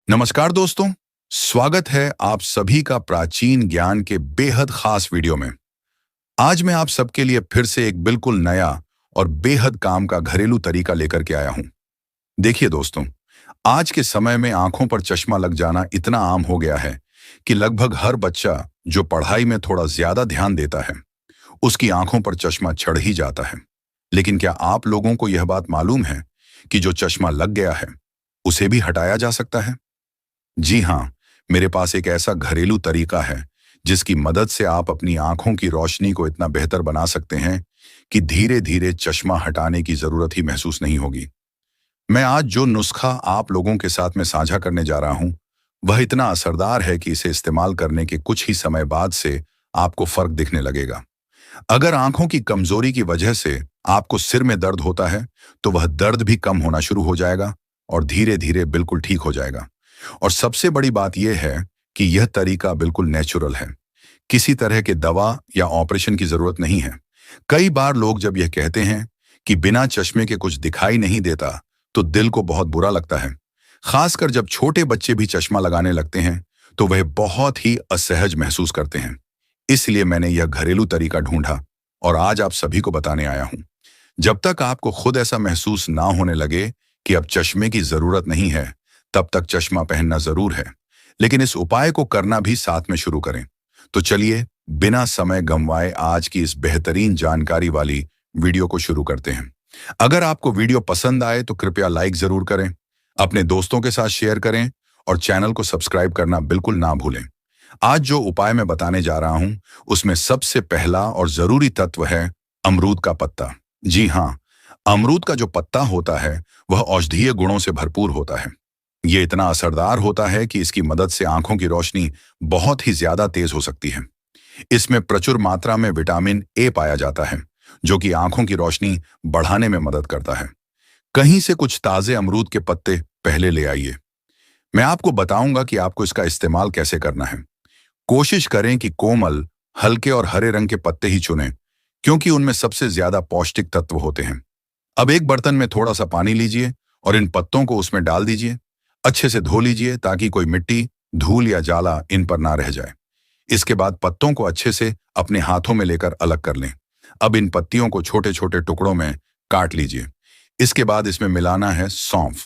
नमस्कार दोस्तों, स्वागत है आप सभी का प्राचीन ज्ञान के बेहद खास वीडियो में। आज मैं आप सबके लिए फिर से एक बिल्कुल नया और बेहद काम का घरेलू तरीका लेकर के आया हूं। देखिए दोस्तों, आज के समय में आंखों पर चश्मा लग जाना इतना आम हो गया है कि लगभग हर बच्चा जो पढ़ाई में थोड़ा ज्यादा ध्यान देता है, उसकी आंखों पर चश्मा चढ़ ही जाता है। लेकिन क्या आप लोगों को यह बात मालूम है कि जो चश्मा लग गया है, उसे भी हटाया जा सकता है? जी हाँ, मेरे पास एक ऐसा घरेलू तरीका है जिसकी मदद से आप अपनी आंखों की रोशनी को इतना बेहतर बना सकते हैं कि धीरे धीरे चश्मा हटाने की जरूरत ही महसूस नहीं होगी। मैं आज जो नुस्खा आप लोगों के साथ में साझा करने जा रहा हूं, वह इतना असरदार है कि इसे इस्तेमाल करने के कुछ ही समय बाद से आपको फर्क दिखने लगेगा। अगर आंखों की कमजोरी की वजह से आपको सिर में दर्द होता है, तो वह दर्द भी कम होना शुरू हो जाएगा और धीरे धीरे बिल्कुल ठीक हो जाएगा। और सबसे बड़ी बात यह है कि यह तरीका बिल्कुल नेचुरल है। किसी तरह के दवा या ऑपरेशन की जरूरत नहीं है। कई बार लोग जब यह कहते हैं कि बिना चश्मे के कुछ दिखाई नहीं देता, तो दिल को बहुत बुरा लगता है। खासकर जब छोटे बच्चे भी चश्मा लगाने लगते हैं, तो वह बहुत ही असहज महसूस करते हैं। इसलिए मैंने यह घरेलू तरीका ढूंढा और आज आप सभी को बताने आया हूं। जब तक आपको खुद ऐसा महसूस ना होने लगे कि अब चश्मे की जरूरत नहीं है, तब तक चश्मा पहनना जरूर है। लेकिन इस उपाय को करना भी साथ में शुरू करें। तो चलिए, बिना समय गंवाए आज की इस बेहतरीन जानकारी वाली वीडियो को शुरू करते हैं। अगर आपको वीडियो पसंद आए तो कृपया लाइक जरूर करें, अपने दोस्तों के साथ शेयर करें और चैनल को सब्सक्राइब करना बिल्कुल ना भूलें। आज जो उपाय मैं बताने जा रहा हूं, उसमें सबसे पहला और जरूरी तत्व है अमरूद का पत्ता। जी हाँ, अमरूद का जो पत्ता होता है, वह औषधीय गुणों से भरपूर होता है। ये इतना असरदार होता है कि इसकी मदद से आंखों की रोशनी बहुत ही ज्यादा तेज हो सकती है। इसमें प्रचुर मात्रा में विटामिन ए पाया जाता है, जो कि आंखों की रोशनी बढ़ाने में मदद करता है। कहीं से कुछ ताजे अमरूद के पत्ते पहले ले आइए। मैं आपको बताऊंगा कि आपको इसका इस्तेमाल कैसे करना है। कोशिश करें कि कोमल, हल्के और हरे रंग के पत्ते ही चुनें, क्योंकि उनमें सबसे ज्यादा पौष्टिक तत्व होते हैं। अब एक बर्तन में थोड़ा सा पानी लीजिए और इन पत्तों को उसमें डाल दीजिए। अच्छे से धो लीजिए ताकि कोई मिट्टी, धूल या जाला इन पर ना रह जाए। इसके बाद पत्तों को अच्छे से अपने हाथों में लेकर अलग कर लें। अब इन पत्तियों को छोटे छोटे टुकड़ों में काट लीजिए। इसके बाद इसमें मिलाना है सौंफ।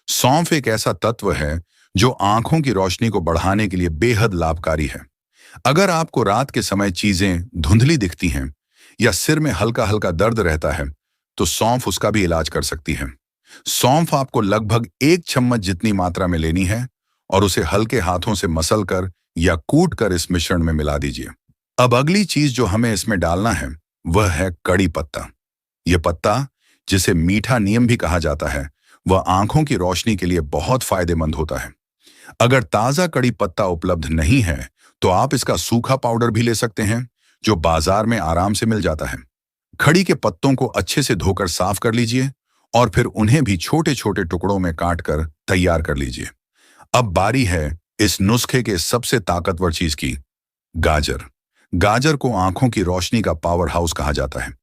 सौंफ एक ऐसा तत्व है जो आंखों की रोशनी को बढ़ाने के लिए बेहद लाभकारी है। अगर आपको रात के समय चीजें धुंधली दिखती हैं या सिर में हल्का हल्का दर्द रहता है, तो सौंफ उसका भी इलाज कर सकती है। सौंफ आपको लगभग 1 चम्मच जितनी मात्रा में लेनी है और उसे हल्के हाथों से मसल कर या कूट कर इस मिश्रण में मिला दीजिए। अब अगली चीज जो हमें इसमें डालना है, वह है कड़ी पत्ता। यह पत्ता, जिसे मीठा नीम भी कहा जाता है, वह आंखों की रोशनी के लिए बहुत फायदेमंद होता है। अगर ताजा कड़ी पत्ता उपलब्ध नहीं है, तो आप इसका सूखा पाउडर भी ले सकते हैं, जो बाजार में आराम से मिल जाता है। खड़ी के पत्तों को अच्छे से धोकर साफ कर लीजिए और फिर उन्हें भी छोटे छोटे टुकड़ों में काटकर तैयार कर लीजिए। अब बारी है इस नुस्खे के सबसे ताकतवर चीज की, गाजर। गाजर को आंखों की रोशनी का पावर हाउस कहा जाता है।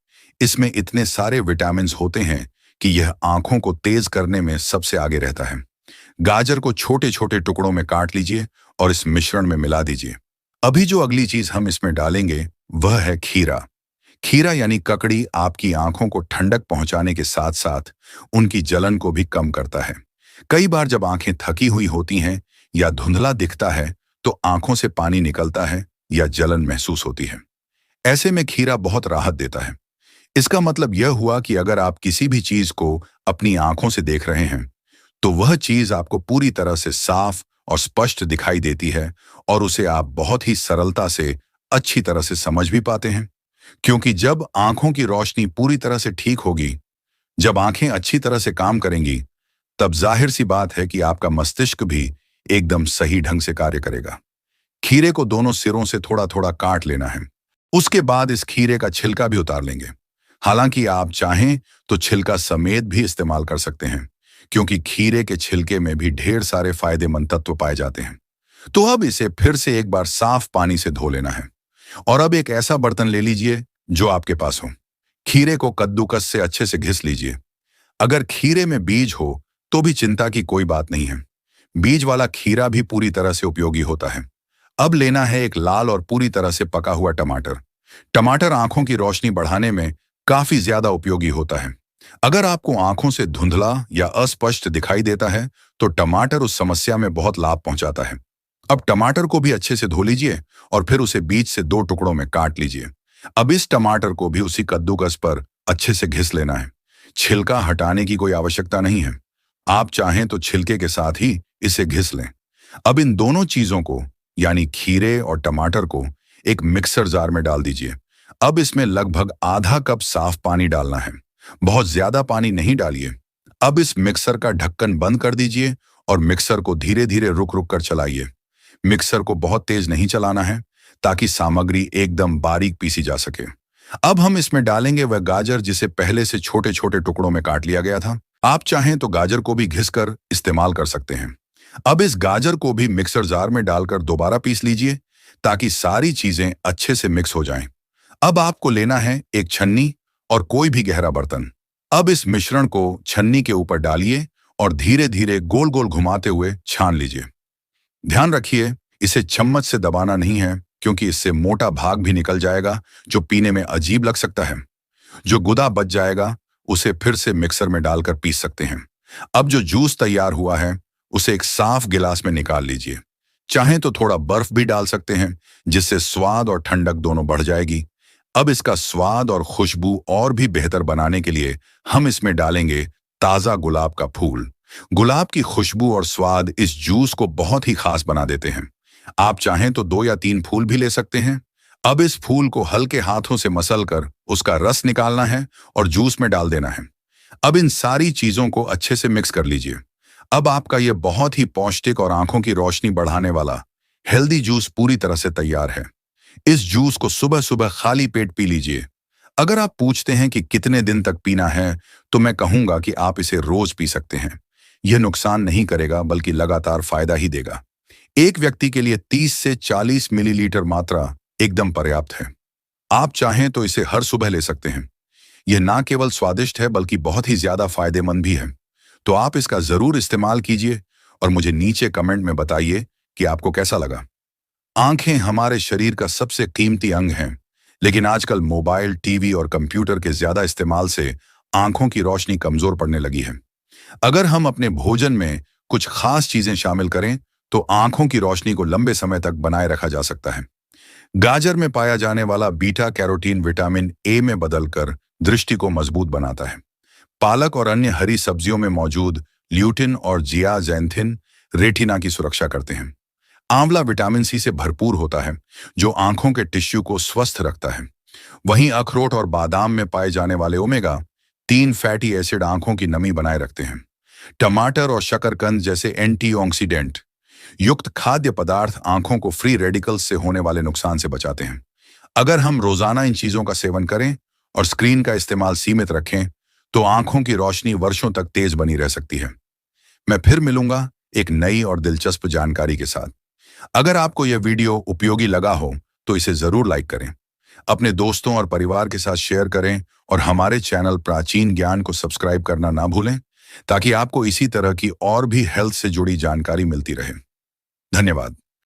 इसमें इतने सारे विटामिन्स होते हैं कि यह आंखों को तेज करने में सबसे आगे रहता है। गाजर को छोटे छोटे टुकड़ों में काट लीजिए और इस मिश्रण में मिला दीजिए। अभी जो अगली चीज हम इसमें डालेंगे, वह है खीरा। खीरा यानी ककड़ी आपकी आंखों को ठंडक पहुंचाने के साथ साथ उनकी जलन को भी कम करता है। कई बार जब आंखें थकी हुई होती हैं या धुंधला दिखता है, तो आंखों से पानी निकलता है या जलन महसूस होती है। ऐसे में खीरा बहुत राहत देता है। इसका मतलब यह हुआ कि अगर आप किसी भी चीज को अपनी आंखों से देख रहे हैं, तो वह चीज आपको पूरी तरह से साफ और स्पष्ट दिखाई देती है और उसे आप बहुत ही सरलता से, अच्छी तरह से समझ भी पाते हैं। क्योंकि जब आंखों की रोशनी पूरी तरह से ठीक होगी, जब आंखें अच्छी तरह से काम करेंगी, तब जाहिर सी बात है कि आपका मस्तिष्क भी एकदम सही ढंग से कार्य करेगा। खीरे को दोनों सिरों से थोड़ा थोड़ा काट लेना है। उसके बाद इस खीरे का छिलका भी उतार लेंगे। हालांकि आप चाहें तो छिलका समेत भी इस्तेमाल कर सकते हैं, क्योंकि खीरे के छिलके में भी ढेर सारे फायदेमंद तत्व पाए जाते हैं। तो अब इसे फिर से एक बार साफ पानी से धो लेना है और अब एक ऐसा बर्तन ले लीजिए जो आपके पास हो। खीरे को कद्दूकस से अच्छे से घिस लीजिए। अगर खीरे में बीज हो तो भी चिंता की कोई बात नहीं है। बीज वाला खीरा भी पूरी तरह से उपयोगी होता है। अब लेना है एक लाल और पूरी तरह से पका हुआ टमाटर। टमाटर आंखों की रोशनी बढ़ाने में काफी ज्यादा उपयोगी होता है। अगर आपको आंखों से धुंधला या अस्पष्ट दिखाई देता है तो टमाटर उस समस्या में बहुत लाभ पहुंचाता है। अब टमाटर को भी अच्छे से धो लीजिए और फिर उसे बीच से 2 टुकड़ों में काट लीजिए। अब इस टमाटर को भी उसी कद्दूकस पर अच्छे से घिस लेना है। छिलका हटाने की कोई आवश्यकता नहीं है। आप चाहें तो छिलके के साथ ही इसे घिस लें। अब इन दोनों चीजों को यानी खीरे और टमाटर को एक मिक्सर जार में डाल दीजिए। अब इसमें लगभग आधा कप साफ पानी डालना है। बहुत ज्यादा पानी नहीं डालिए। अब इस मिक्सर का ढक्कन बंद कर दीजिए और मिक्सर को धीरे धीरे रुक रुक कर चलाइए। मिक्सर को बहुत तेज नहीं चलाना है ताकि सामग्री एकदम बारीक पीसी जा सके। अब हम इसमें डालेंगे वह गाजर जिसे पहले से छोटे छोटे टुकड़ों में काट लिया गया था। आप चाहें तो गाजर को भी घिसकर इस्तेमाल कर सकते हैं। अब इस गाजर को भी मिक्सर जार में डालकर दोबारा पीस लीजिए ताकि सारी चीजें अच्छे से मिक्स हो जाएं। अब आपको लेना है एक छन्नी और कोई भी गहरा बर्तन। अब इस मिश्रण को छन्नी के ऊपर डालिए और धीरे धीरे गोल गोल घुमाते हुए छान लीजिए। ध्यान रखिए, इसे चम्मच से दबाना नहीं है क्योंकि इससे मोटा भाग भी निकल जाएगा जो पीने में अजीब लग सकता है। जो गुदा बच जाएगा उसे फिर से मिक्सर में डालकर पीस सकते हैं। अब जो जूस तैयार हुआ है उसे एक साफ गिलास में निकाल लीजिए। चाहें तो थोड़ा बर्फ भी डाल सकते हैं जिससे स्वाद और ठंडक दोनों बढ़ जाएगी। अब इसका स्वाद और खुशबू और भी बेहतर बनाने के लिए हम इसमें डालेंगे ताजा गुलाब का फूल। गुलाब की खुशबू और स्वाद इस जूस को बहुत ही खास बना देते हैं। आप चाहें तो 2 या 3 फूल भी ले सकते हैं। अब इस फूल को हल्के हाथों से मसलकर उसका रस निकालना है और जूस में डाल देना है। अब इन सारी चीजों को अच्छे से मिक्स कर लीजिए। अब आपका यह बहुत ही पौष्टिक और आंखों की रोशनी बढ़ाने वाला हेल्दी जूस पूरी तरह से तैयार है। इस जूस को सुबह सुबह खाली पेट पी लीजिए। अगर आप पूछते हैं कि कितने दिन तक पीना है तो मैं कहूंगा कि आप इसे रोज पी सकते हैं। यह नुकसान नहीं करेगा बल्कि लगातार फायदा ही देगा। एक व्यक्ति के लिए 30 से 40 मिलीलीटर मात्रा एकदम पर्याप्त है। आप चाहें तो इसे हर सुबह ले सकते हैं। यह ना केवल स्वादिष्ट है बल्कि बहुत ही ज्यादा फायदेमंद भी है। तो आप इसका जरूर इस्तेमाल कीजिए और मुझे नीचे कमेंट में बताइए कि आपको कैसा लगा। आंखें हमारे शरीर का सबसे कीमती अंग हैं, लेकिन आजकल मोबाइल, टीवी और कंप्यूटर के ज्यादा इस्तेमाल से आंखों की रोशनी कमजोर पड़ने लगी है। अगर हम अपने भोजन में कुछ खास चीजें शामिल करें तो आंखों की रोशनी को लंबे समय तक बनाए रखा जा सकता है। गाजर में पाया जाने वाला बीटा कैरोटीन विटामिन ए में बदलकर दृष्टि को मजबूत बनाता है। पालक और अन्य हरी सब्जियों में मौजूद ल्यूटिन और जियाजेंथिन रेटिना की सुरक्षा करते हैं। आंवला विटामिन सी से भरपूर होता है जो आंखों के टिश्यू को स्वस्थ रखता है। वहीं अखरोट और बादाम में पाए जाने वाले ओमेगा-3 फैटी एसिड आंखों की नमी बनाए रखते हैं। टमाटर और शकरकंद जैसे एंटीऑक्सीडेंट युक्त खाद्य पदार्थ आंखों को फ्री रेडिकल्स से होने वाले नुकसान से बचाते हैं। अगर हम रोजाना इन चीजों का सेवन करें और स्क्रीन का इस्तेमाल सीमित रखें तो आंखों की रोशनी वर्षों तक तेज बनी रह सकती है। मैं फिर मिलूंगा एक नई और दिलचस्प जानकारी के साथ। अगर आपको यह वीडियो उपयोगी लगा हो तो इसे जरूर लाइक करें, अपने दोस्तों और परिवार के साथ शेयर करें और हमारे चैनल प्राचीन ज्ञान को सब्सक्राइब करना ना भूलें ताकि आपको इसी तरह की और भी हेल्थ से जुड़ी जानकारी मिलती रहे। धन्यवाद।